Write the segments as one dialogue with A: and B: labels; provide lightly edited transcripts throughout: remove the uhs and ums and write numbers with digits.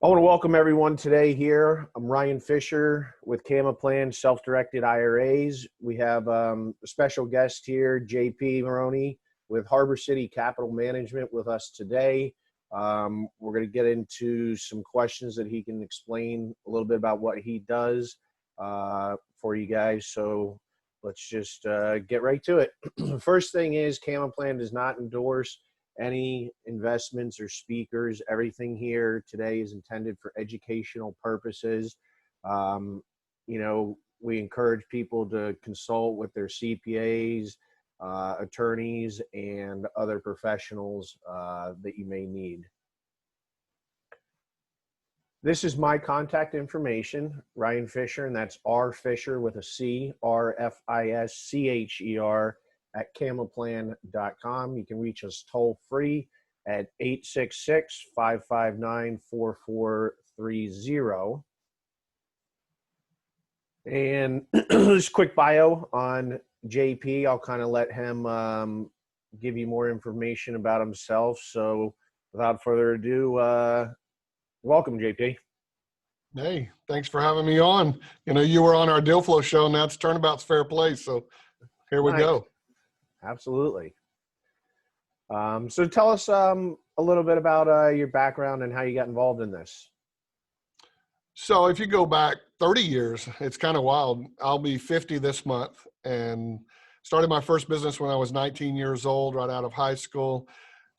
A: I want to welcome everyone today here. I'm Ryan Fisher with Plan Self-Directed IRAs. We have a special guest here, JP Maroney with Harbor City Capital Management with us today. We're going to get into some questions that he can explain a little bit about what he does for you guys. So let's just get right to it. First thing is Plan does not endorse any investments or speakers. Everything here today is intended for educational purposes. We encourage people to consult with their CPAs, attorneys, and other professionals that you may need. This is my contact information, Ryan Fisher, and that's R Fisher with a C, RFISCHER at camaplan.com. You can reach us toll free at 866-559-4430. And just quick bio on JP. I'll kind of let him give you more information about himself. So without further ado, welcome, JP.
B: Hey, thanks for having me on. You were on our Deal Flow show, and that's Turnabout's Fair Play. So here we go.
A: Absolutely. So tell us a little bit about your background and how you got involved in this.
B: So if you go back 30 years, it's kind of wild. I'll be 50 this month, and started my first business when I was 19 years old, right out of high school.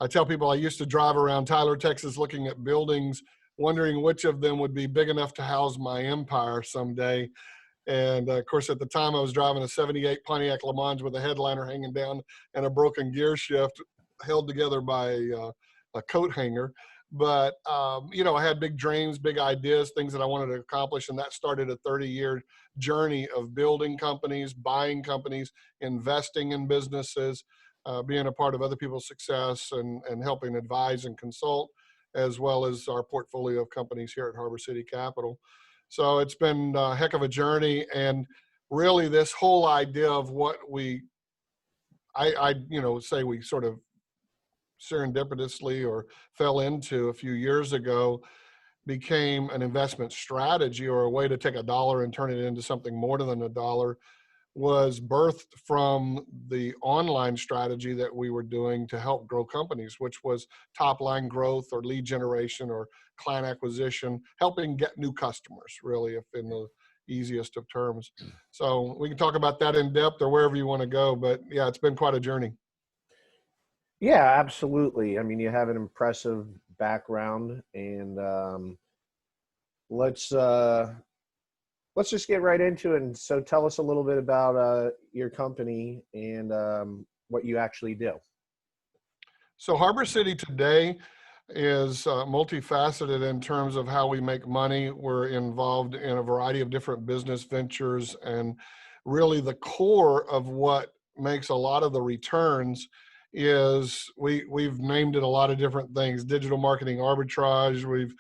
B: I tell people I used to drive around Tyler, Texas, looking at buildings, wondering which of them would be big enough to house my empire someday. And of course, at the time I was driving a 78 Pontiac Le Mans with a headliner hanging down and a broken gear shift held together by a coat hanger. But, I had big dreams, big ideas, things that I wanted to accomplish. And that started a 30-year journey of building companies, buying companies, investing in businesses, being a part of other people's success and helping advise and consult, as well as our portfolio of companies here at Harbor City Capital. So it's been a heck of a journey, and really this whole idea of what I say we sort of serendipitously or fell into a few years ago became an investment strategy, or a way to take a dollar and turn it into something more than a dollar, was birthed from the online strategy that we were doing to help grow companies, which was top line growth or lead generation or client acquisition, helping get new customers, really, if in the easiest of terms. So we can talk about that in depth or wherever you want to go, but yeah, it's been quite a journey.
A: Yeah, absolutely. I mean, you have an impressive background, and let's just get right into it. And so tell us a little bit about your company and what you actually do.
B: So Harbor City today is multifaceted in terms of how we make money. We're involved in a variety of different business ventures, and really the core of what makes a lot of the returns is we've named it a lot of different things: digital marketing arbitrage, we've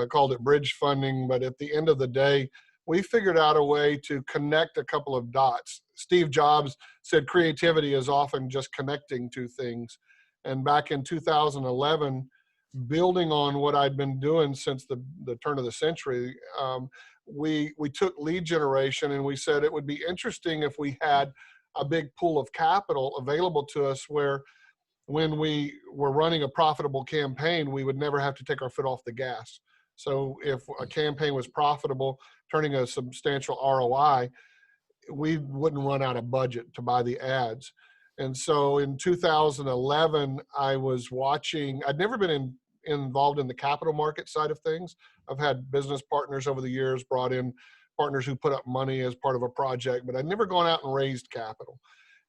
B: called it bridge funding, but at the end of the day, we figured out a way to connect a couple of dots. Steve Jobs said creativity is often just connecting two things. And back in 2011, building on what I'd been doing since the turn of the century, we took lead generation and we said it would be interesting if we had a big pool of capital available to us, where when we were running a profitable campaign, we would never have to take our foot off the gas. So if a campaign was profitable, turning a substantial ROI, we wouldn't run out of budget to buy the ads. And so in 2011, I was watching, I'd never been involved in the capital market side of things. I've had business partners over the years, brought in partners who put up money as part of a project, but I'd never gone out and raised capital.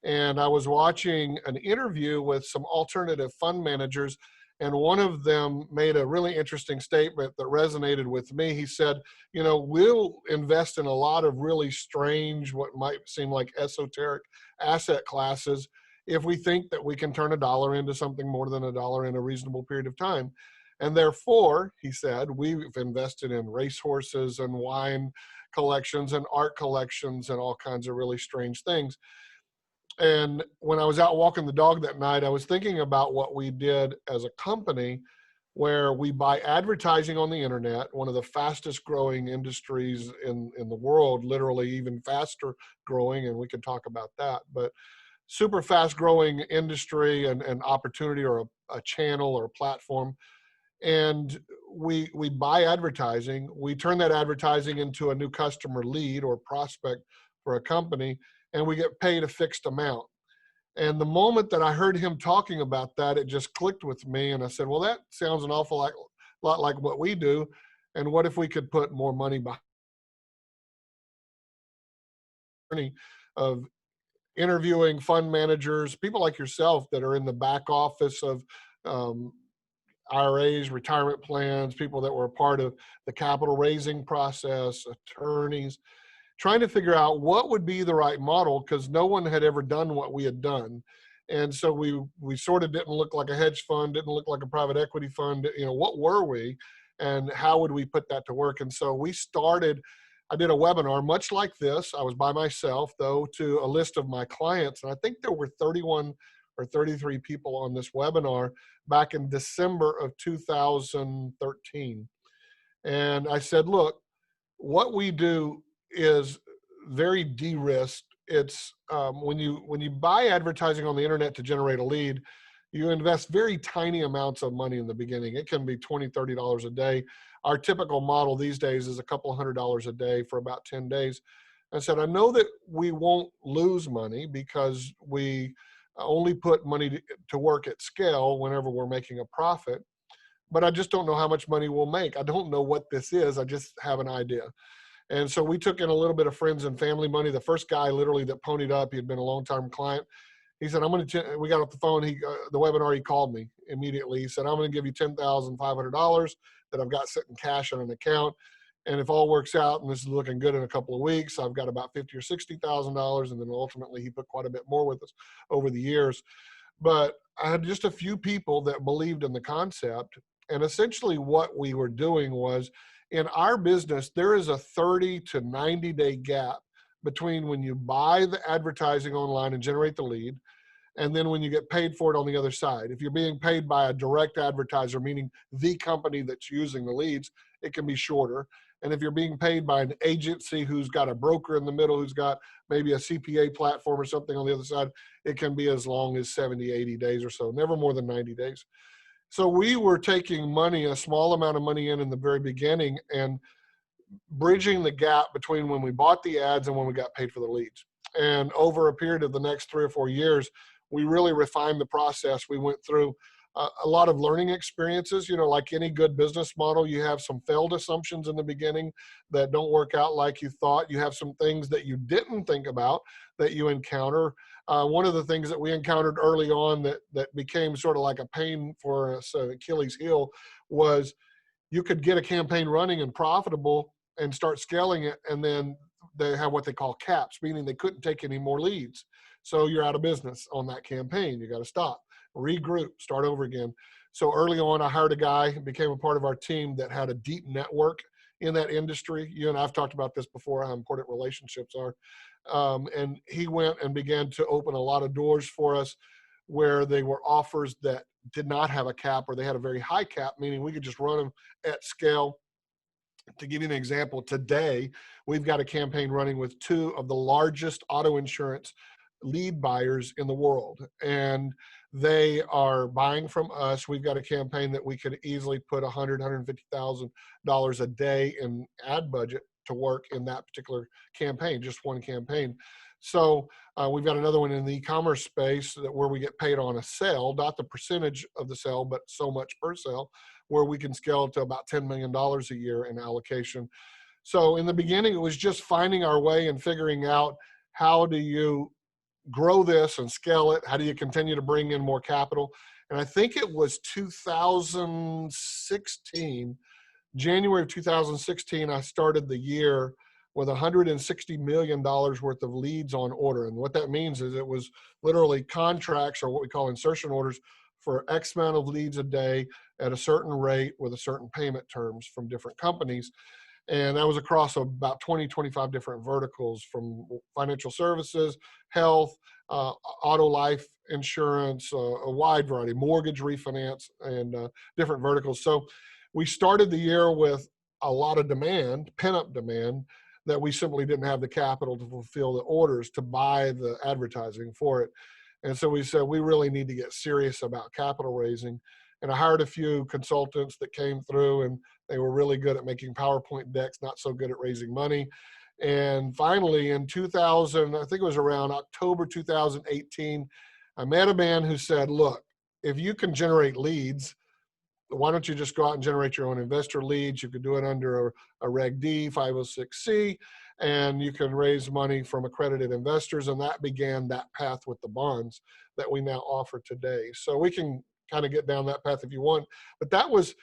B: And I was watching an interview with some alternative fund managers, and one of them made a really interesting statement that resonated with me. He said, we'll invest in a lot of really strange, what might seem like esoteric asset classes if we think that we can turn a dollar into something more than a dollar in a reasonable period of time. And therefore, he said, we've invested in racehorses and wine collections and art collections and all kinds of really strange things. And when I was out walking the dog that night, I was thinking about what we did as a company where we buy advertising on the internet, one of the fastest growing industries in the world, literally even faster growing, and we can talk about that, but super fast growing industry and opportunity, or a channel or a platform. And we buy advertising, we turn that advertising into a new customer lead or prospect for a company, and we get paid a fixed amount. And the moment that I heard him talking about that, it just clicked with me. And I said, well, that sounds an awful lot like what we do. And what if we could put more money behind of interviewing fund managers, people like yourself that are in the back office of um, IRAs, retirement plans, people that were a part of the capital raising process, attorneys, trying to figure out what would be the right model, because no one had ever done what we had done. And so we sort of didn't look like a hedge fund, didn't look like a private equity fund. You know, what were we, and how would we put that to work? And so I did a webinar much like this. I was by myself, though, to a list of my clients. And I think there were 31 or 33 people on this webinar back in December of 2013. And I said, look, what we do is very de-risked. It's when you buy advertising on the internet to generate a lead, you invest very tiny amounts of money in the beginning. It can be $20, $30 a day. Our typical model these days is a couple $100 a day for about 10 days. I said, I know that we won't lose money because we only put money to work at scale whenever we're making a profit, but I just don't know how much money we'll make. I don't know what this is. I just have an idea. And so we took in a little bit of friends and family money. The first guy literally that ponied up, he had been a long-time client. He said, we got off the phone, the webinar, he called me immediately. He said, I'm going to give you $10,500 that I've got sitting cash on an account. And if all works out, and this is looking good in a couple of weeks, I've got about $50,000 or $60,000. And then ultimately he put quite a bit more with us over the years. But I had just a few people that believed in the concept. And essentially what we were doing was, in our business, there is a 30 to 90 day gap between when you buy the advertising online and generate the lead, and then when you get paid for it on the other side. If you're being paid by a direct advertiser, meaning the company that's using the leads, it can be shorter. And if you're being paid by an agency who's got a broker in the middle, who's got maybe a CPA platform or something on the other side, it can be as long as 70, 80 days or so, never more than 90 days. So we were taking money, a small amount of money in the very beginning, and bridging the gap between when we bought the ads and when we got paid for the leads. And over a period of the next 3 or 4 years, we really refined the process. We went through a lot of learning experiences. You know, like any good business model, you have some failed assumptions in the beginning that don't work out like you thought. You have some things that you didn't think about that you encounter. One of the things that we encountered early on that became sort of like a pain for us, Achilles heel, was you could get a campaign running and profitable and start scaling it, and then they have what they call caps, meaning they couldn't take any more leads. So you're out of business on that campaign. You got to stop, regroup, start over again. So early on, I hired a guy who became a part of our team that had a deep network in that industry. You and I've talked about this before, how important relationships are. And he went and began to open a lot of doors for us where they were offers that did not have a cap, or they had a very high cap, meaning we could just run them at scale. To give you an example, today we've got a campaign running with 2 of the largest auto insurance lead buyers in the world, and they are buying from us. We've got a campaign that we could easily put $150,000 a day in ad budget to work in that particular campaign, just one campaign. So we've got another one in the e-commerce space where we get paid on a sale, not the percentage of the sale, but so much per sale, where we can scale to about $10 million a year in allocation. So in the beginning, it was just finding our way and figuring out, how do you grow this and scale it? How do you continue to bring in more capital? And I think it was 2016, January of 2016, I started the year with $160 million worth of leads on order. And what that means is it was literally contracts, or what we call insertion orders, for X amount of leads a day at a certain rate with a certain payment terms from different companies. And that was across about 20, 25 different verticals, from financial services, health, auto life insurance, a wide variety, mortgage refinance, and different verticals. So we started the year with a lot of demand, pent-up demand, that we simply didn't have the capital to fulfill the orders to buy the advertising for it. And so we said, we really need to get serious about capital raising. And I hired a few consultants that came through, and they were really good at making PowerPoint decks, not so good at raising money. And finally, in 2000, I think it was around October 2018, I met a man who said, look, if you can generate leads, why don't you just go out and generate your own investor leads? You could do it under a Reg D, 506C, and you can raise money from accredited investors. And that began that path with the bonds that we now offer today. So we can kind of get down that path if you want. But that was,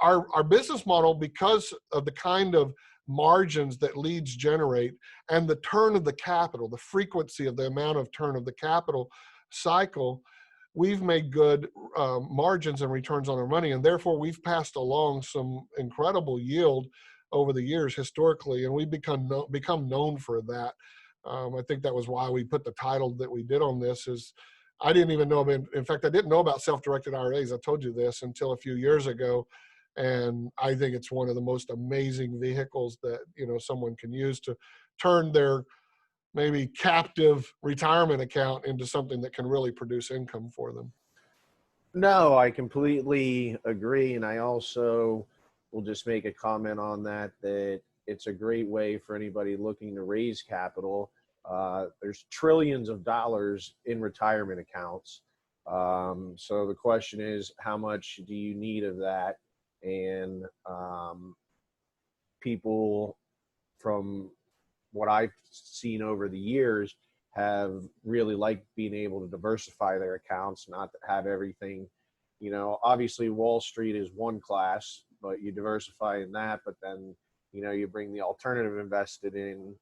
B: our business model, because of the kind of margins that leads generate and the turn of the capital, the frequency of the amount of turn of the capital cycle, we've made good margins and returns on our money. And therefore, we've passed along some incredible yield over the years historically, and we've become known for that. I think that was why we put the title that we did on this. Is I didn't even know, in fact, I didn't know about self-directed IRAs. I told you this until a few years ago. And I think it's one of the most amazing vehicles that, someone can use to turn their maybe captive retirement account into something that can really produce income for them.
A: No, I completely agree. And I also will just make a comment on that it's a great way for anybody looking to raise capital. There's trillions of dollars in retirement accounts. So the question is, how much do you need of that? And people, from what I've seen over the years, have really liked being able to diversify their accounts, not to have everything, obviously Wall Street is one class, but you diversify in that, but then, you bring the alternative invested in,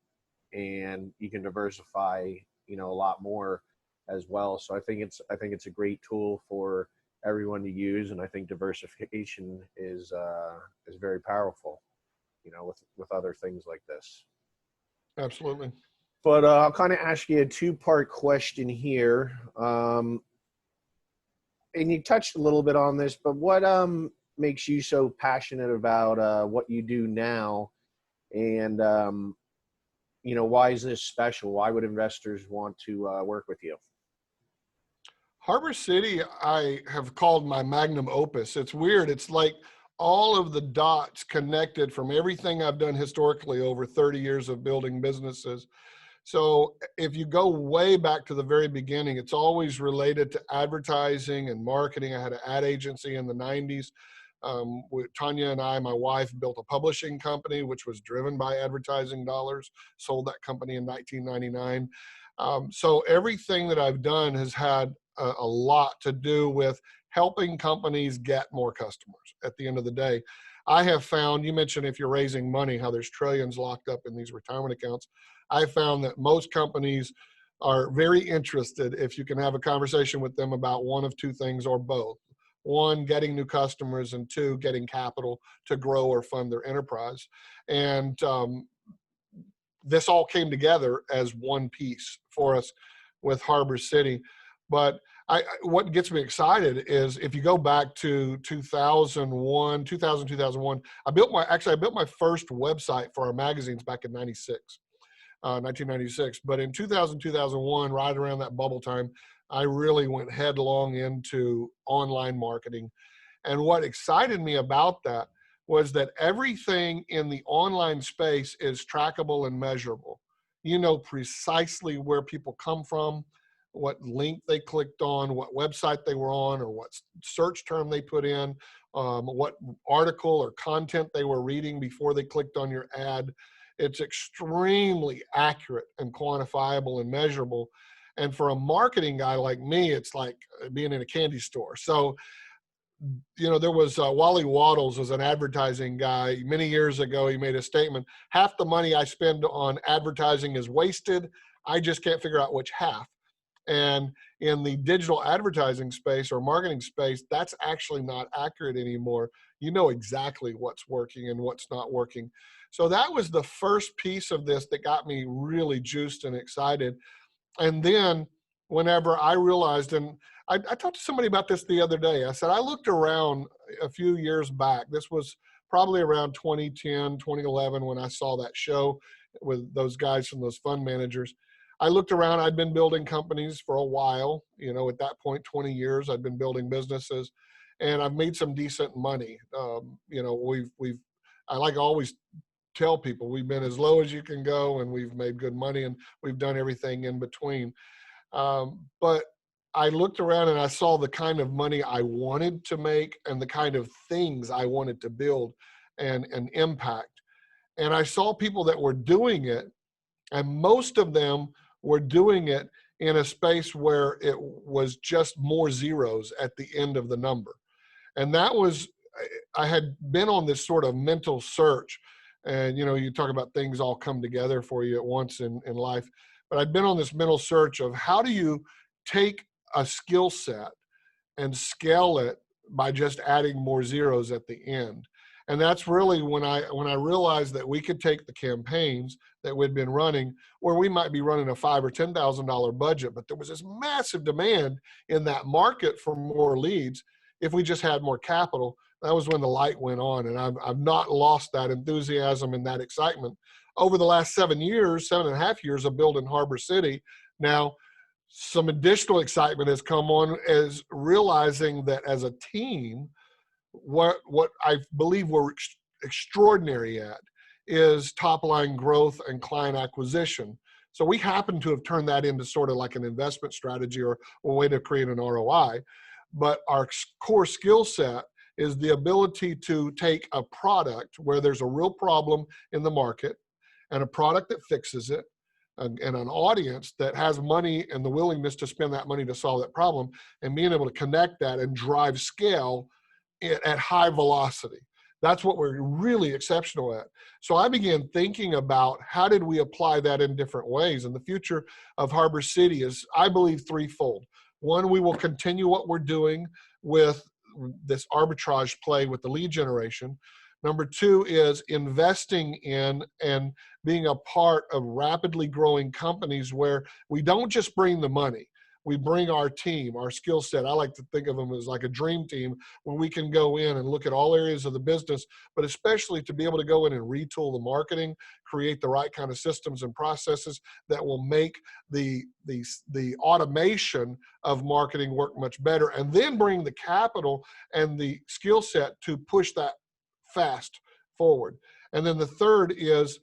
A: and you can diversify, a lot more as well. So I think it's a great tool for everyone to use. And I think diversification is very powerful, with other things like this.
B: Absolutely.
A: But I'll kind of ask you a two-part question here. And you touched a little bit on this, but what makes you so passionate about what you do now? And, why is this special? Why would investors want to work with you?
B: Harbor City, I have called my magnum opus. It's weird. It's like all of the dots connected from everything I've done historically over 30 years of building businesses. So if you go way back to the very beginning, it's always related to advertising and marketing. I had an ad agency in the 90s. Tanya and I, my wife, built a publishing company, which was driven by advertising dollars, sold that company in 1999. So everything that I've done has had a lot to do with helping companies get more customers at the end of the day. I have found, you mentioned if you're raising money, how there's trillions locked up in these retirement accounts. I found that most companies are very interested if you can have a conversation with them about one of two things or both. One, getting new customers, and two, getting capital to grow or fund their enterprise. And this all came together as one piece for us with Harbor City. But what gets me excited is if you go back to 2001, I built my first website for our magazines back in 1996. But in 2001, right around that bubble time, I really went headlong into online marketing. And what excited me about that was that everything in the online space is trackable and measurable. You know precisely where people come from, what link they clicked on, what website they were on, or what search term they put in, what article or content they were reading before they clicked on your ad. It's extremely accurate and quantifiable and measurable. And for a marketing guy like me, it's like being in a candy store. So, there was Wally Waddles was an advertising guy. Many years ago, he made a statement: half the money I spend on advertising is wasted. I just can't figure out which half. And in the digital advertising space or marketing space, that's actually not accurate anymore. You know exactly what's working and what's not working. So that was the first piece of this that got me really juiced and excited. And then whenever I realized, and I talked to somebody about this the other day, I said, I looked around a few years back. This was probably around 2010, 2011, when I saw that show with those guys from those fund managers. I looked around, I'd been building companies for a while, at that point, 20 years, I'd been building businesses, and I've made some decent money. I like always tell people, we've been as low as you can go, and we've made good money, and we've done everything in between. But I looked around and I saw the kind of money I wanted to make and the kind of things I wanted to build and impact. And I saw people that were doing it, and most of them were doing it in a space where it was just more zeros at the end of the number. And that was, I had been on this sort of mental search. And, you talk about things all come together for you at once in life. But I'd been on this mental search of how do you take a skill set and scale it by just adding more zeros at the end. And that's really when I realized that we could take the campaigns that we'd been running, where we might be running a $5,000 or $10,000 budget, but there was this massive demand in that market for more leads. If we just had more capital, that was when the light went on. And I've not lost that enthusiasm and that excitement over the last 7.5 years of building Harbor City. Now, some additional excitement has come on as realizing that as a team, what I believe we're extraordinary at is top line growth and client acquisition. So we happen to have turned that into sort of like an investment strategy or a way to create an ROI. But our core skill set is the ability to take a product where there's a real problem in the market and a product that fixes it, and an audience that has money and the willingness to spend that money to solve that problem, and being able to connect that and drive scale at high velocity. That's what we're really exceptional at. So I began thinking about how did we apply that in different ways. And the future of Harbor City is, I believe, threefold. One, we will continue what we're doing with this arbitrage play with the lead generation. Number two is investing in and being a part of rapidly growing companies where we don't just bring the money. We bring our team, our skill set. I like to think of them as like a dream team where we can go in and look at all areas of the business, but especially to be able to go in and retool the marketing, create the right kind of systems and processes that will make the automation of marketing work much better, and then bring the capital and the skill set to push that fast forward. And then the third is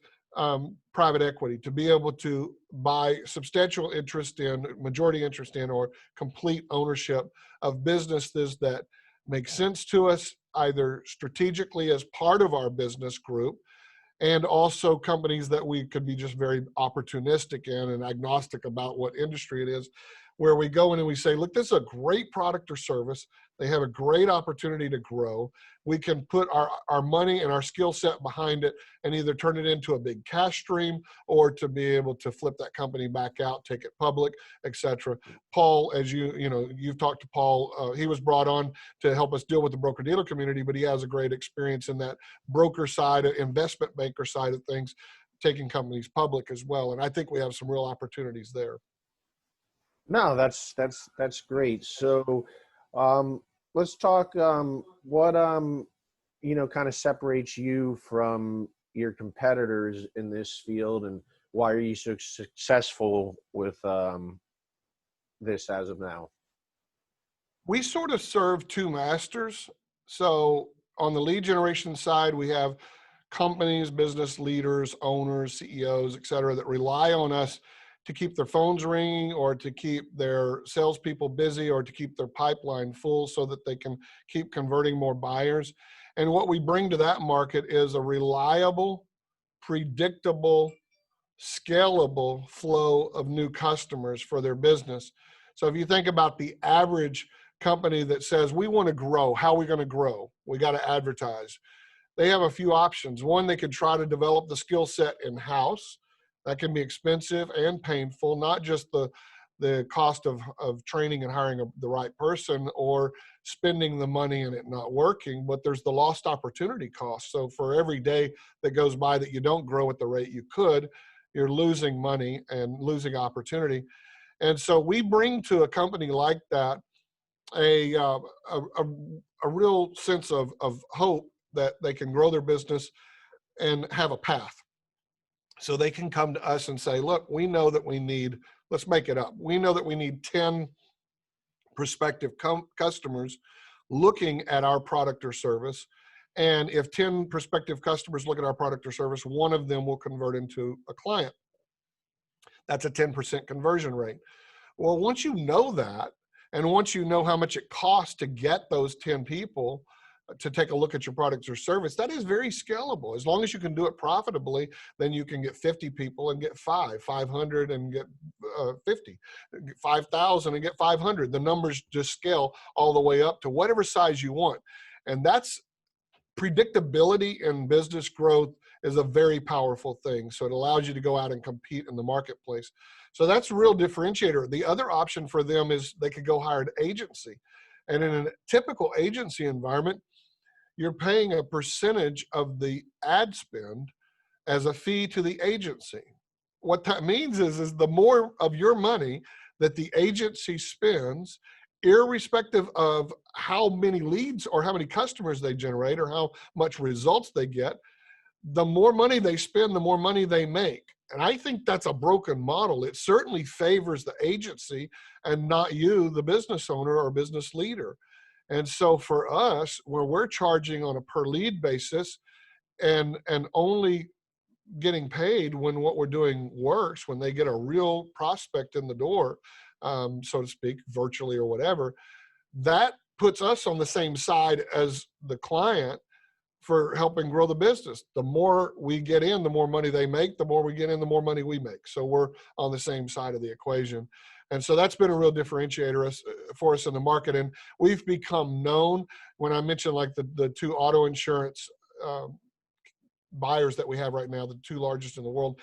B: private equity, to be able to buy substantial interest in, majority interest in, or complete ownership of businesses that make sense to us, either strategically as part of our business group, and also companies that we could be just very opportunistic in and agnostic about what industry it is, where we go in and we say, look, this is a great product or service. They have a great opportunity to grow. We can put our money and our skill set behind it and either turn it into a big cash stream or to be able to flip that company back out, take it public, etc. Paul, as you've talked to Paul, he was brought on to help us deal with the broker-dealer community, but he has a great experience in that broker side, investment banker side of things, taking companies public as well. And I think we have some real opportunities there.
A: No, that's great. So let's talk what kind of separates you from your competitors in this field, and why are you so successful with this as of now?
B: We sort of serve two masters. So on the lead generation side, we have companies, business leaders, owners, CEOs, et cetera, that rely on us to keep their phones ringing or to keep their salespeople busy or to keep their pipeline full so that they can keep converting more buyers. And what we bring to that market is a reliable, predictable, scalable flow of new customers for their business. So if you think about the average company that says, we want to grow, how are we going to grow? We got to advertise. They have a few options. One, they could try to develop the skill set in-house. That can be expensive and painful, not just the the cost of training and hiring the right person, or spending the money and it not working, but there's the lost opportunity cost. So for every day that goes by that you don't grow at the rate you could, you're losing money and losing opportunity. And so we bring to a company like that a real sense of hope that they can grow their business and have a path. So they can come to us and say, look, we know that we need, let's make it up, we know that we need 10 prospective customers looking at our product or service. And if 10 prospective customers look at our product or service, one of them will convert into a client. That's a 10% conversion rate. Well, once you know that, and once you know how much it costs to get those 10 people to take a look at your product or service, that is very scalable. As long as you can do it profitably, then you can get 50 people and get 500 and get 50, 5,000 and get 500. The numbers just scale all the way up to whatever size you want. And that's predictability in business growth is a very powerful thing. So it allows you to go out and compete in the marketplace. So that's a real differentiator. The other option for them is they could go hire an agency. And in a typical agency environment, you're paying a percentage of the ad spend as a fee to the agency. What that means is the more of your money that the agency spends, irrespective of how many leads or how many customers they generate or how much results they get, the more money they spend, the more money they make. And I think that's a broken model. It certainly favors the agency and not you, the business owner or business leader. And so for us, where we're charging on a per lead basis and only getting paid when what we're doing works, when they get a real prospect in the door, so to speak, virtually or whatever, that puts us on the same side as the client for helping grow the business. The more we get in, the more money they make. The more we get in, the more money we make. So we're on the same side of the equation. And so that's been a real differentiator for us in the market. And we've become known, when I mentioned like the two auto insurance buyers that we have right now, the two largest in the world,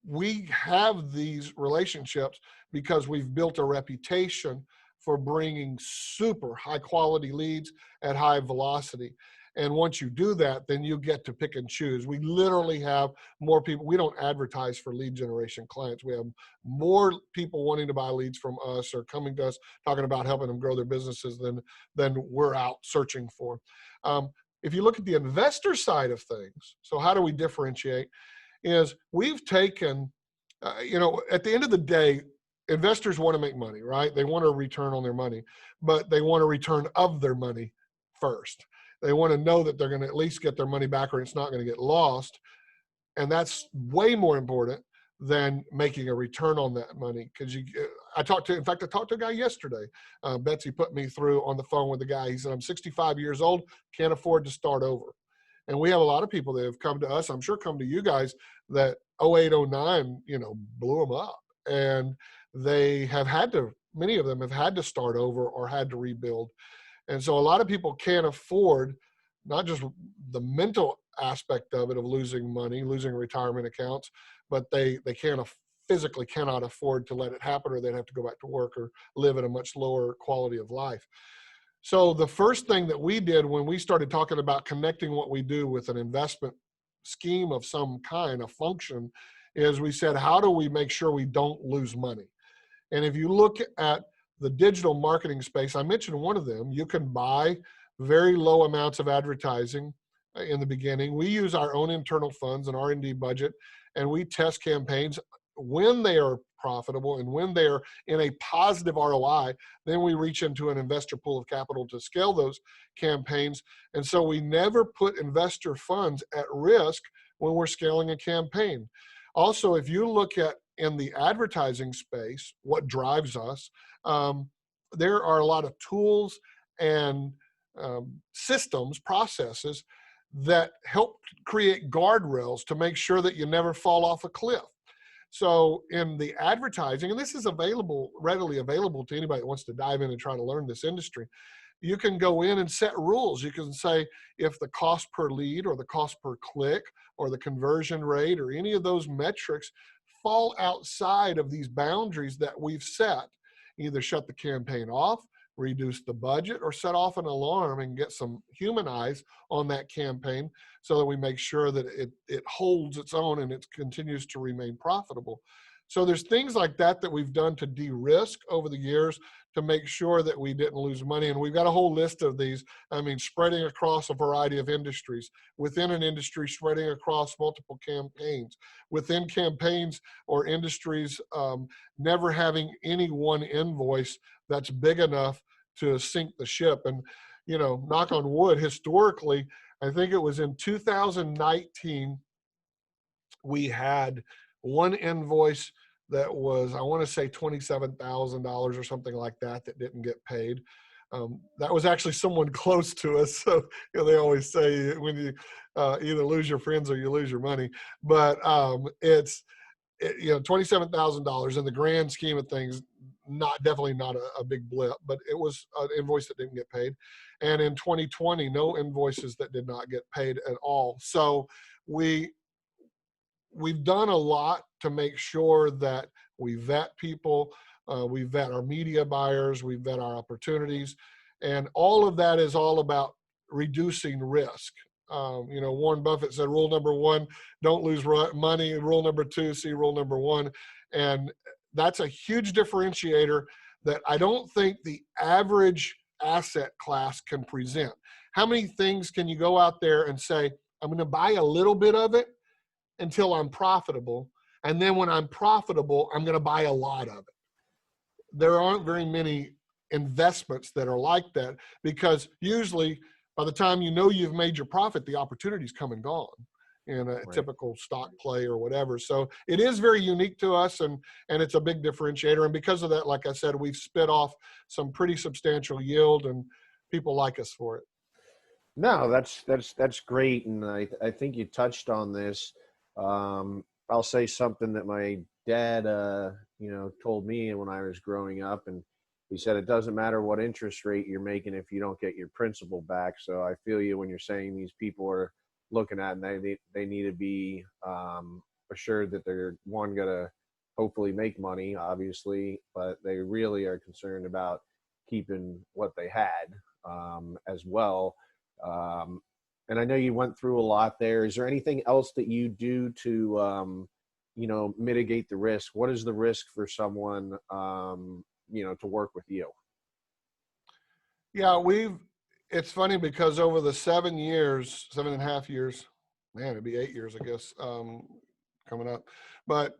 B: we have these relationships because we've built a reputation for bringing super high quality leads at high velocity. And once you do that, then you get to pick and choose. We literally have more people. We don't advertise for lead generation clients. We have more people wanting to buy leads from us or coming to us talking about helping them grow their businesses than we're out searching for. If you look at the investor side of things, so how do we differentiate? Is we've taken, at the end of the day, investors want to make money, right? They want a return on their money, but they want a return of their money first. They want to know that they're going to at least get their money back or it's not going to get lost. And that's way more important than making a return on that money. Because I talked to a guy yesterday. Betsy put me through on the phone with a guy. He said, I'm 65 years old, can't afford to start over. And we have a lot of people that have come to us, I'm sure come to you guys, that 08, 09, blew them up. And they have had to, many of them have had to start over or had to rebuild. And so a lot of people can't afford not just the mental aspect of it, of losing money, losing retirement accounts, but they physically cannot afford to let it happen, or they'd have to go back to work or live at a much lower quality of life. So the first thing that we did when we started talking about connecting what we do with an investment scheme of some kind, a function, is we said, how do we make sure we don't lose money? And if you look at the digital marketing space, I mentioned one of them, you can buy very low amounts of advertising in the beginning. We use our own internal funds and R&D budget, and we test campaigns. When they are profitable and when they're in a positive ROI, then we reach into an investor pool of capital to scale those campaigns. And so we never put investor funds at risk when we're scaling a campaign. Also, if you look at in the advertising space, what drives us, there are a lot of tools and systems, processes that help create guardrails to make sure that you never fall off a cliff. So in the advertising, and this is readily available to anybody that wants to dive in and try to learn this industry, you can go in and set rules. You can say if the cost per lead or the cost per click or the conversion rate or any of those metrics fall outside of these boundaries that we've set, either shut the campaign off, reduce the budget, or set off an alarm and get some human eyes on that campaign so that we make sure that it holds its own and it continues to remain profitable. So there's things like that that we've done to de-risk over the years to make sure that we didn't lose money. And we've got a whole list of these, I mean, spreading across a variety of industries, within an industry, spreading across multiple campaigns, within campaigns or industries, never having any one invoice that's big enough to sink the ship. And, you know, knock on wood, historically, I think it was in 2019, we had one invoice that was, I want to say $27,000 or something like that, that didn't get paid. That was actually someone close to us. So, you know, they always say when you either lose your friends or you lose your money. But you know, $27,000 in the grand scheme of things, definitely not a big blip, but it was an invoice that didn't get paid. And in 2020, no invoices that did not get paid at all. So we've done a lot to make sure that we vet people, we vet our media buyers, we vet our opportunities, and all of that is all about reducing risk. You know, Warren Buffett said, rule number one, don't lose money. Rule number two, see rule number one. And that's a huge differentiator that I don't think the average asset class can present. How many things can you go out there and say, I'm going to buy a little bit of it until I'm profitable, and then when I'm profitable, I'm going to buy a lot of it? There aren't very many investments that are like that, because usually by the time you know you've made your profit, the opportunity's come and gone in a typical stock play or whatever. So it is very unique to us, and it's a big differentiator. And because of that, like I said, we've spit off some pretty substantial yield, and people like us for it.
A: No, that's great. And I think you touched on this. I'll say something that my dad, you know, told me when I was growing up, and he said, it doesn't matter what interest rate you're making if you don't get your principal back. So I feel you when you're saying these people are looking at, and they need to be assured that they're going to hopefully make money, obviously, but they really are concerned about keeping what they had as well. And I know you went through a lot there. Is there anything else that you do to, you know, mitigate the risk? What is the risk for someone, you know, to work with you?
B: Yeah, it's funny because over the 7.5 years, man, it'd be 8 years, I guess, coming up. But,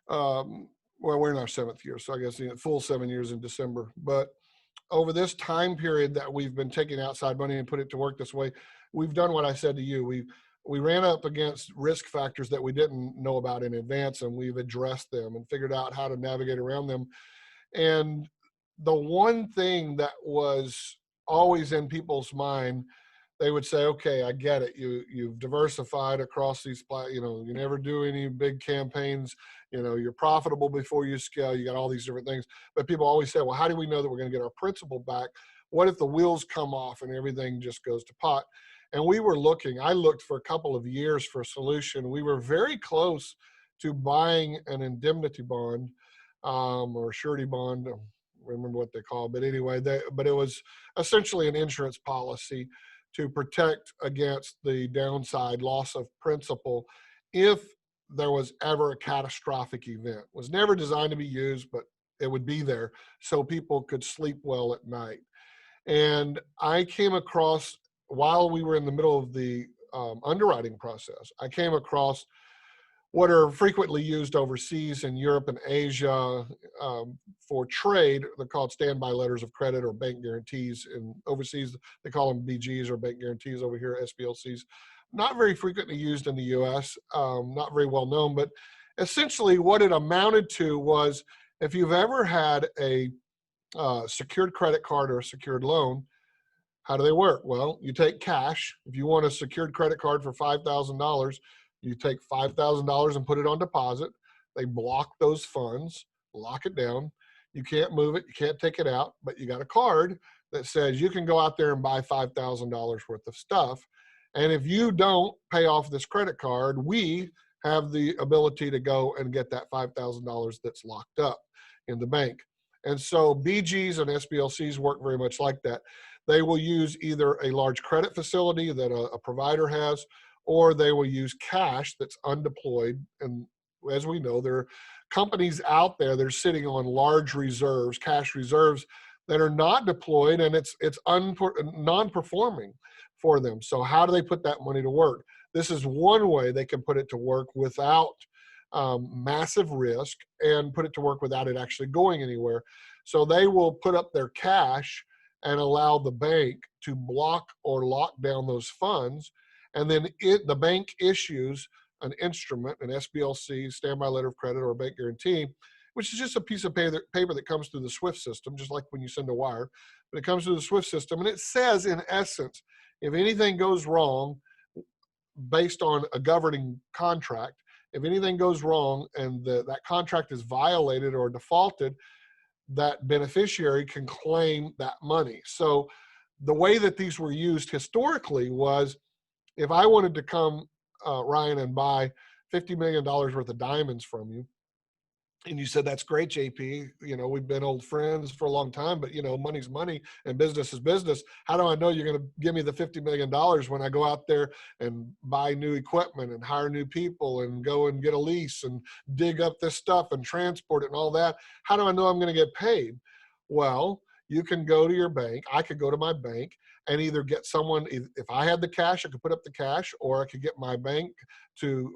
B: well, we're in our 7th year, so I guess full 7 years in December. But over this time period that we've been taking outside money and put it to work this way, we've done what I said to you. We ran up against risk factors that we didn't know about in advance, and we've addressed them and figured out how to navigate around them. And the one thing that was always in people's mind, they would say, okay, I get it. You've diversified across these, you know, you never do any big campaigns, you know, you're profitable before you scale, you got all these different things. But people always say, well, how do we know that we're going to get our principal back? What if the wheels come off and everything just goes to pot? And I looked for a couple of years for a solution. We were very close to buying an indemnity bond, or surety bond, I don't remember what they call it, but anyway, but it was essentially an insurance policy to protect against the downside loss of principal if there was ever a catastrophic event. It was never designed to be used, but it would be there so people could sleep well at night. And I came across, while we were in the middle of the underwriting process, I came across what are frequently used overseas in Europe and Asia for trade. They're called standby letters of credit or bank guarantees. And overseas, they call them BGs or bank guarantees. Over here, SBLCs. Not very frequently used in the US, not very well known, but essentially what it amounted to was, if you've ever had a secured credit card or a secured loan, how do they work? Well, you take cash. If you want a secured credit card for $5,000, you take $5,000 and put it on deposit. They block those funds, lock it down. You can't move it. You can't take it out, but you got a card that says you can go out there and buy $5,000 worth of stuff. And if you don't pay off this credit card, we have the ability to go and get that $5,000 that's locked up in the bank. And so BGs and SBLCs work very much like that. They will use either a large credit facility that a provider has, or they will use cash that's undeployed. And as we know, there are companies out there that are sitting on large reserves, cash reserves, that are not deployed, and it's non-performing for them. So how do they put that money to work? This is one way they can put it to work without massive risk, and put it to work without it actually going anywhere. So they will put up their cash and allow the bank to block or lock down those funds. And then the bank issues an instrument, an SBLC, standby letter of credit, or a bank guarantee, which is just a piece of paper that comes through the SWIFT system, just like when you send a wire. But it comes through the SWIFT system, and it says, in essence, if anything goes wrong based on a governing contract, if anything goes wrong and that contract is violated or defaulted, that beneficiary can claim that money. So the way that these were used historically was, if I wanted to come, Ryan, and buy $50 million worth of diamonds from you, and you said, that's great, JP, we've been old friends for a long time, but money's money and business is business. How do I know you're going to give me the $50 million when I go out there and buy new equipment and hire new people and go and get a lease and dig up this stuff and transport it and all that? How do I know I'm going to get paid? Well, you can go to your bank. I could go to my bank and either get someone, if I had the cash, I could put up the cash, or I could get my bank to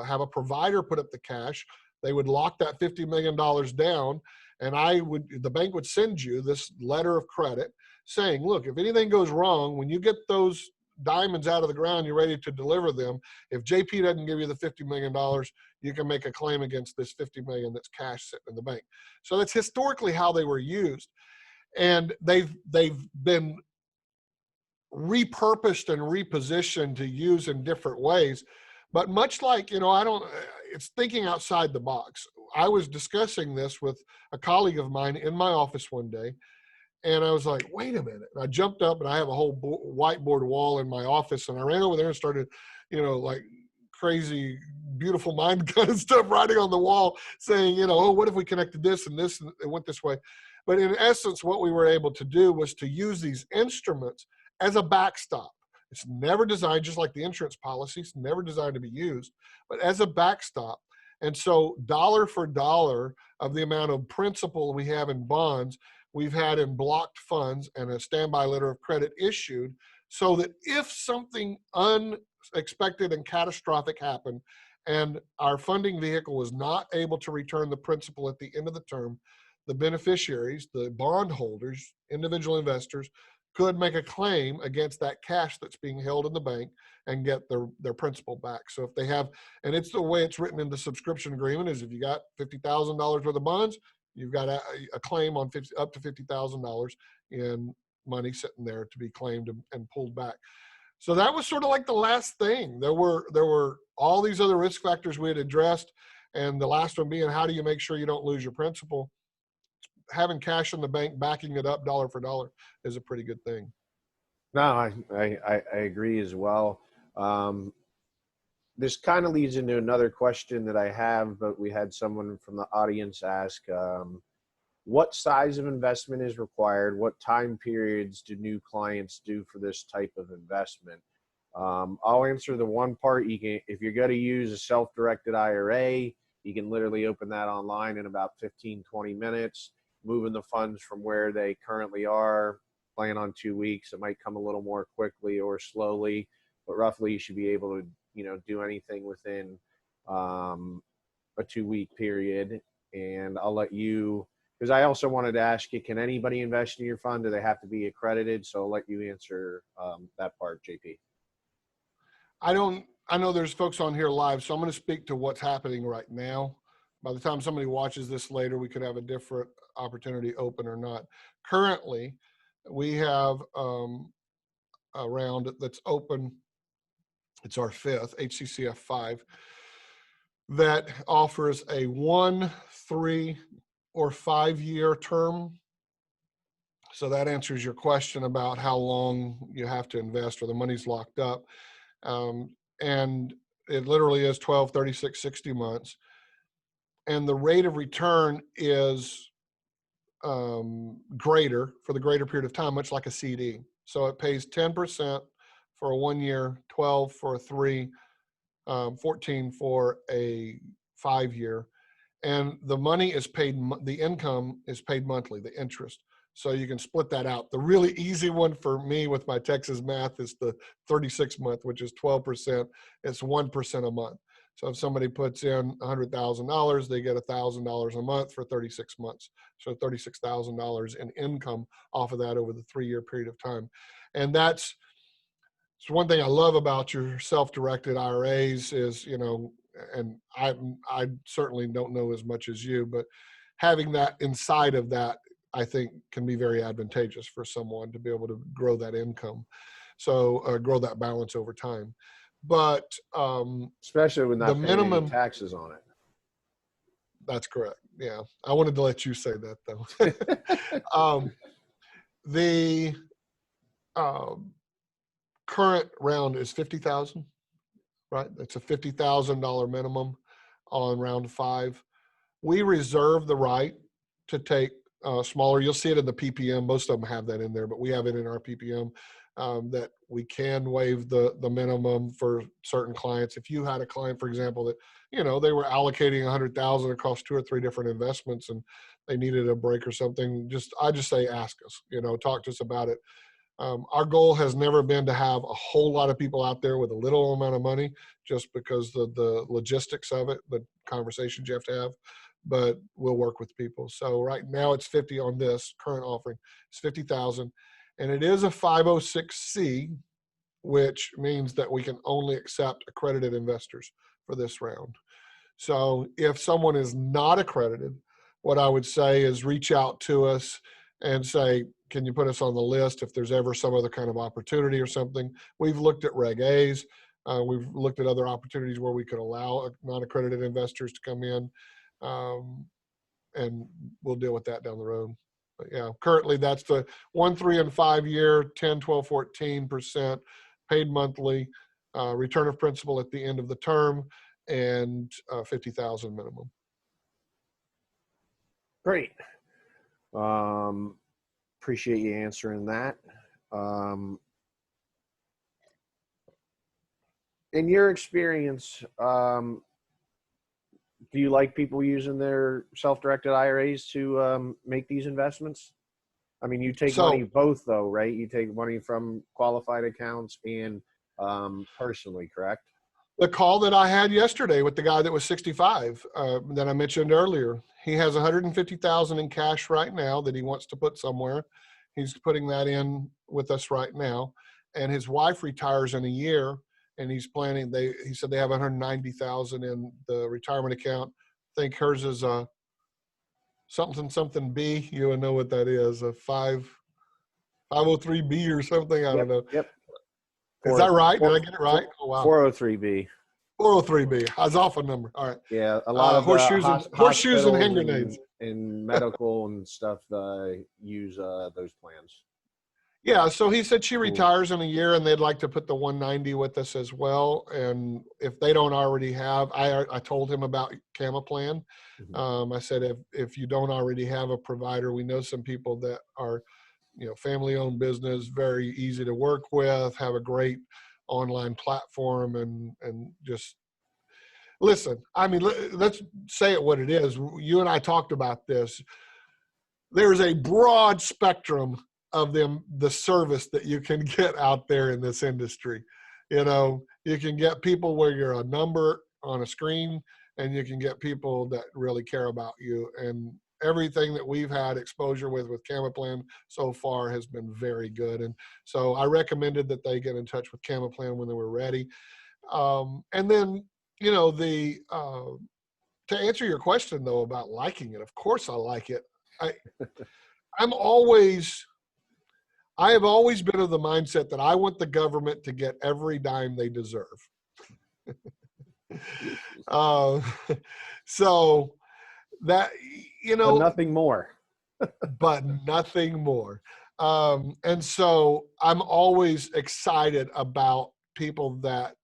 B: have a provider put up the cash. They would lock that $50 million down, and the bank would send you this letter of credit saying, look, if anything goes wrong, when you get those diamonds out of the ground, you're ready to deliver them. If JP doesn't give you the $50 million, you can make a claim against this $50 million that's cash sitting in the bank. So that's historically how they were used. And they've been repurposed and repositioned to use in different ways. But much like, it's thinking outside the box. I was discussing this with a colleague of mine in my office one day, and I was like, wait a minute. And I jumped up, and I have a whole whiteboard wall in my office, and I ran over there and started, like crazy, beautiful mind kind of stuff writing on the wall saying, oh, what if we connected this and this, and it went this way. But in essence, what we were able to do was to use these instruments as a backstop. It's never designed, just like the insurance policies, never designed to be used, but as a backstop. And so dollar for dollar of the amount of principal we have in bonds, we've had in blocked funds and a standby letter of credit issued, so that if something unexpected and catastrophic happened and our funding vehicle was not able to return the principal at the end of the term, the beneficiaries, the bondholders, individual investors, could make a claim against that cash that's being held in the bank and get their principal back. So if they have, and it's the way it's written in the subscription agreement, is if you got $50,000 worth of bonds, you've got a claim on up to $50,000 in money sitting there to be claimed and pulled back. So that was sort of like the last thing. There were all these other risk factors we had addressed, and the last one being, how do you make sure you don't lose your principal? Having cash in the bank backing it up dollar for dollar is a pretty good thing.
A: No, I agree as well. This kind of leads into another question that I have, but we had someone from the audience ask, what size of investment is required? What time periods do new clients do for this type of investment? I'll answer the one part. If you're going to use a self-directed IRA, you can literally open that online in about 15, 20 minutes. Moving the funds from where they currently are, plan on 2 weeks. It might come a little more quickly or slowly, but roughly you should be able to, do anything within a 2-week period. And I'll let you, because I also wanted to ask you, can anybody invest in your fund? Do they have to be accredited? So I'll let you answer that part, JP.
B: I know there's folks on here live, so I'm going to speak to what's happening right now. By the time somebody watches this later, we could have a different opportunity open or not. Currently, we have a round that's open. It's our fifth, HCCF 5, that offers a 1, 3, or 5-year term. So that answers your question about how long you have to invest or the money's locked up. And it literally is 12, 36, 60 months. And the rate of return is greater for the greater period of time, much like a CD. So it pays 10% for a 1 year, 12 for a 3, 14 for a 5 year. And the money is paid, the income is paid monthly, the interest. So you can split that out. The really easy one for me with my Texas math is the 36 month, which is 12%. It's 1% a month. So if somebody puts in $100,000, they get $1,000 a month for 36 months. So $36,000 in income off of that over the 3-year period of time. And that's one thing I love about your self-directed IRAs is, you know, and I certainly don't know as much as you, but having that inside of that, I think can be very advantageous for someone to be able to grow that income. So grow that balance over time. But
A: especially with
B: the
A: not paying any
B: minimum
A: taxes on it.
B: That's correct. Yeah. I wanted to let you say that though. The current round is 50,000, right? It's a $50,000 minimum on round 5. We reserve the right to take smaller. You'll see it in the PPM. Most of them have that in there, but we have it in our PPM that we can waive the minimum for certain clients. If you had a client, for example, that, you know, they were allocating 100,000 across 2 or 3 different investments and they needed a break or something, I just say, ask us, you know, talk to us about it. Our goal has never been to have a whole lot of people out there with a little amount of money, just because the logistics of it, the conversations you have to have, but we'll work with people. So right now it's 50 on this current offering. It's 50,000 and it is a 506C, which means that we can only accept accredited investors for this round. So if someone is not accredited, what I would say is reach out to us and say, can you put us on the list if there's ever some other kind of opportunity or something? We've looked at Reg A's. We've looked at other opportunities where we could allow non-accredited investors to come in, and we'll deal with that down the road. But yeah, currently that's the 1, 3, and 5 year, 10, 12, 14% paid monthly, return of principal at the end of the term, and 50,000 minimum.
A: Great. Appreciate you answering that. In your experience, do you like people using their self-directed IRAs to make these investments? I mean, you take money both though, right? You take money from qualified accounts and personally, correct?
B: The call that I had yesterday with the guy that was 65 that I mentioned earlier, he has 150,000 in cash right now that he wants to put somewhere. He's putting that in with us right now, and his wife retires in a year, and he's planning. He said they have 190,000 in the retirement account. I think hers is a something B. You would know what that is, a 503B or something. I don't know.
A: Yep.
B: Is that right? Did I get it right?
A: Oh, wow. 403B.
B: 403B. I was off a number. All right.
A: Yeah, a lot of
B: horseshoes and hand grenades
A: and medical and stuff use those plans.
B: Yeah, so he said she retires in a year and they'd like to put the 190 with us as well. And if they don't already have, I told him about Cama Plan. Mm-hmm. I said, if you don't already have a provider, we know some people that are, you know, family-owned business, very easy to work with, have a great online platform, and just listen. I mean, let's say it what it is. You and I talked about this. There's a broad spectrum of the service that you can get out there in this industry. You know, you can get people where you're a number on a screen, and you can get people that really care about you. And everything that we've had exposure with Cama Plan so far has been very good. And so I recommended that they get in touch with Cama Plan when they were ready. And then, you know, to answer your question though about liking it, of course I like it. I have always been of the mindset that I want the government to get every dime they deserve. So that, you know,
A: but nothing more.
B: But nothing more. And so I'm always excited about people that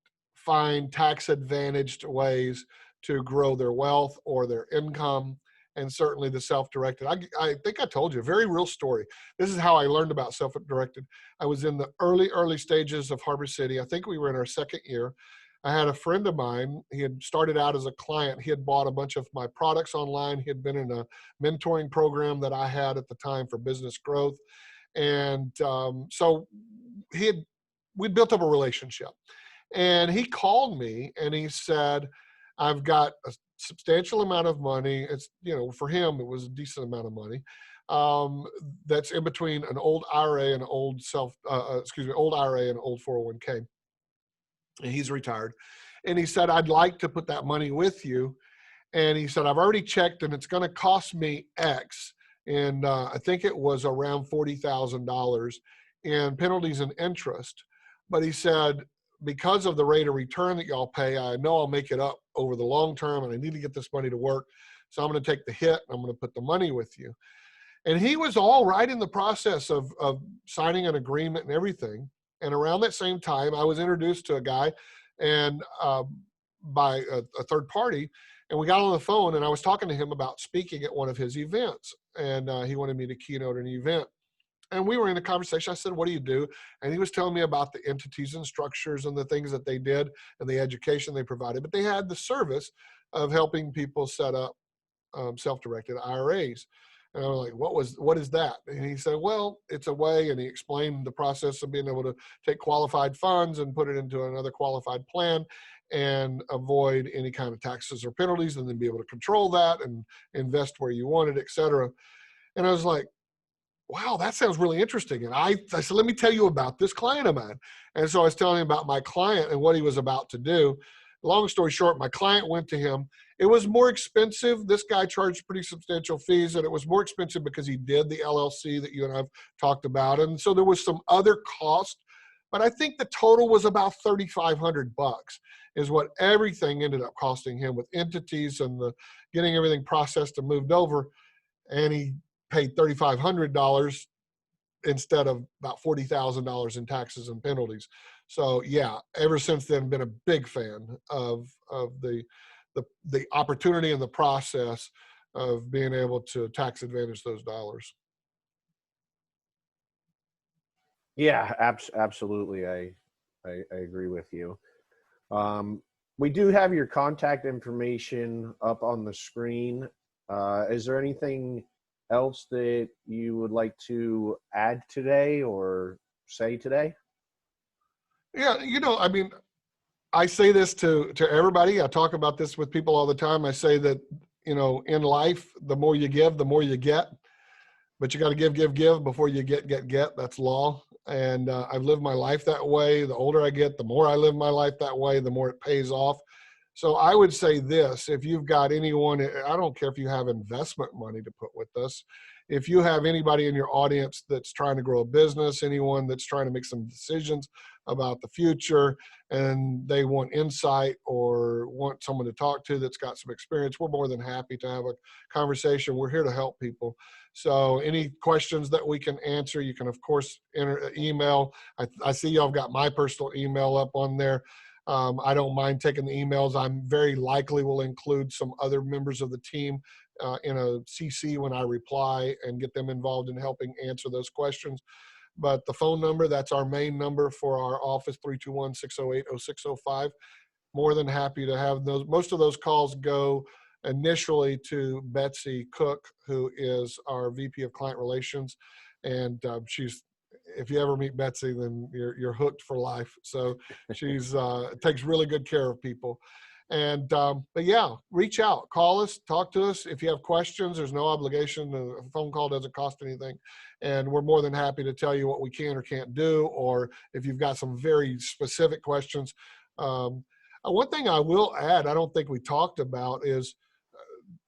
B: find tax advantaged ways to grow their wealth or their income, and certainly the self-directed. I think I told you a very real story. This is how I learned about self-directed. I was in the early stages of Harbor City. I think we were in our second year. I had a friend of mine. He had started out as a client. He had bought a bunch of my products online. He had been in a mentoring program that I had at the time for business growth. And so we'd built up a relationship. And he called me and he said, I've got a substantial amount of money. It's, for him, it was a decent amount of money. That's in between an old IRA and an old old IRA and an old 401k. And he's retired. And he said, I'd like to put that money with you. And he said, I've already checked and it's going to cost me X. And I think it was around $40,000 in penalties and interest. But he said, because of the rate of return that y'all pay, I know I'll make it up over the long term and I need to get this money to work. So I'm going to take the hit and I'm going to put the money with you. And he was all right in the process of signing an agreement and everything. And around that same time, I was introduced to a guy and by a third party. And we got on the phone and I was talking to him about speaking at one of his events. And he wanted me to keynote an event. And we were in a conversation. I said, what do you do? And he was telling me about the entities and structures and the things that they did and the education they provided. But they had the service of helping people set up self-directed IRAs. And I was like, what is that? And he said, well, it's a way, and he explained the process of being able to take qualified funds and put it into another qualified plan and avoid any kind of taxes or penalties, and then be able to control that and invest where you want it, et cetera. And I was like, wow, that sounds really interesting. And I said, let me tell you about this client of mine. And so I was telling him about my client and what he was about to do. Long story short, my client went to him. It was more expensive. This guy charged pretty substantial fees, and it was more expensive because he did the LLC that you and I've talked about. And so there was some other cost, but I think the total was about $3,500 is what everything ended up costing him with entities and getting everything processed and moved over. And he paid $3,500 instead of about $40,000 in taxes and penalties. So yeah, ever since then, been a big fan of the opportunity and the process of being able to tax advantage those dollars.
A: Yeah, absolutely. I agree with you. We do have your contact information up on the screen. Is there anything else that you would like to add today or say today?
B: Yeah, I mean, I say this to everybody. I talk about this with people all the time. I say that, in life, the more you give, the more you get. But you got to give before you get. That's law. And I've lived my life that way. The older I get, the more I live my life that way, the more it pays off. So I would say this, if you've got anyone, I don't care if you have investment money to put with us. If you have anybody in your audience that's trying to grow a business, anyone that's trying to make some decisions about the future and they want insight or want someone to talk to that's got some experience, we're more than happy to have a conversation. We're here to help people. So any questions that we can answer, you can, of course, email. I see y'all have got my personal email up on there. I don't mind taking the emails. I'm very likely will include some other members of the team in a CC when I reply and get them involved in helping answer those questions. But the phone number, that's our main number for our office, 321-608-0605. More than happy to have those. Most of those calls go initially to Betsy Cook, who is our VP of Client Relations. And if you ever meet Betsy, then you're hooked for life. So she's takes really good care of people. And but yeah, reach out, call us, talk to us. If you have questions, there's no obligation. A phone call doesn't cost anything. And we're more than happy to tell you what we can or can't do, or if you've got some very specific questions. One thing I will add, I don't think we talked about, is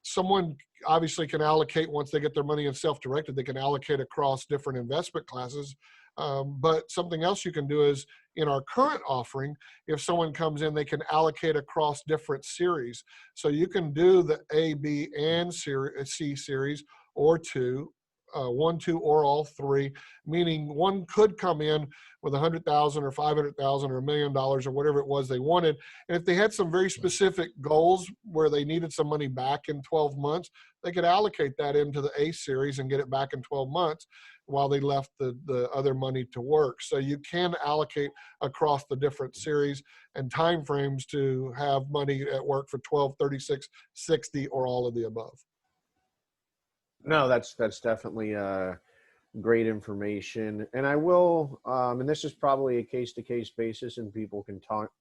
B: someone obviously can allocate once they get their money in self-directed, they can allocate across different investment classes. But something else you can do is in our current offering, if someone comes in, they can allocate across different series. So you can do the A, B, and C series or two one, two, or all three, meaning one could come in with 100,000 or 500,000 or $1 million or whatever it was they wanted. And if they had some very specific goals where they needed some money back in 12 months, they could allocate that into the A series and get it back in 12 months while they left the other money to work. So you can allocate across the different series and timeframes to have money at work for 12, 36, 60, or all of the above.
A: No, that's definitely great information. And I will, and this is probably a case-to-case basis, and people can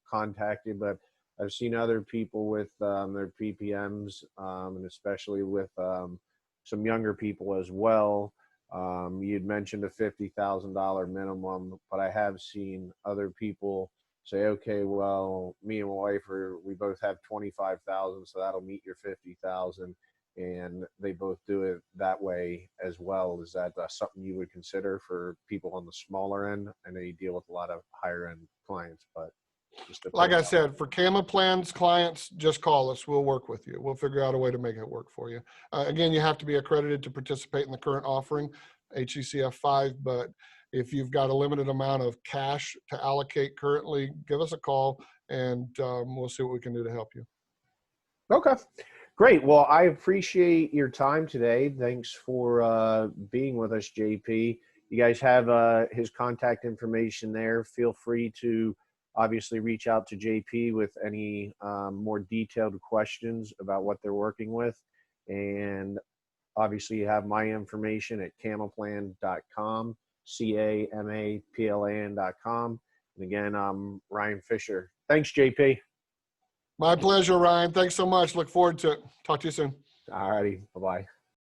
A: contact you, but I've seen other people with their PPMs, and especially with some younger people as well. You'd mentioned a $50,000 minimum, but I have seen other people say, okay, well, me and my wife we both have 25,000, so that'll meet your 50,000, and they both do it that way as well. Is that something you would consider for people on the smaller end? I know you deal with a lot of higher end clients, but just
B: like I said, for CAMA plans clients, just call us. We'll work with you. We'll figure out a way to make it work for you. Again, you have to be accredited to participate in the current offering, HECF 5, but if you've got a limited amount of cash to allocate currently, give us a call and we'll see what we can do to help you.
A: Okay, great. Well, I appreciate your time today. Thanks for being with us, JP. You guys have his contact information there. Feel free to obviously reach out to JP with any more detailed questions about what they're working with. And obviously you have my information at camaplan.com, camaplan.com. And again, I'm Ryan Fisher. Thanks, JP.
B: My pleasure, Ryan. Thanks so much. Look forward to it. Talk to you soon.
A: All righty. Bye-bye.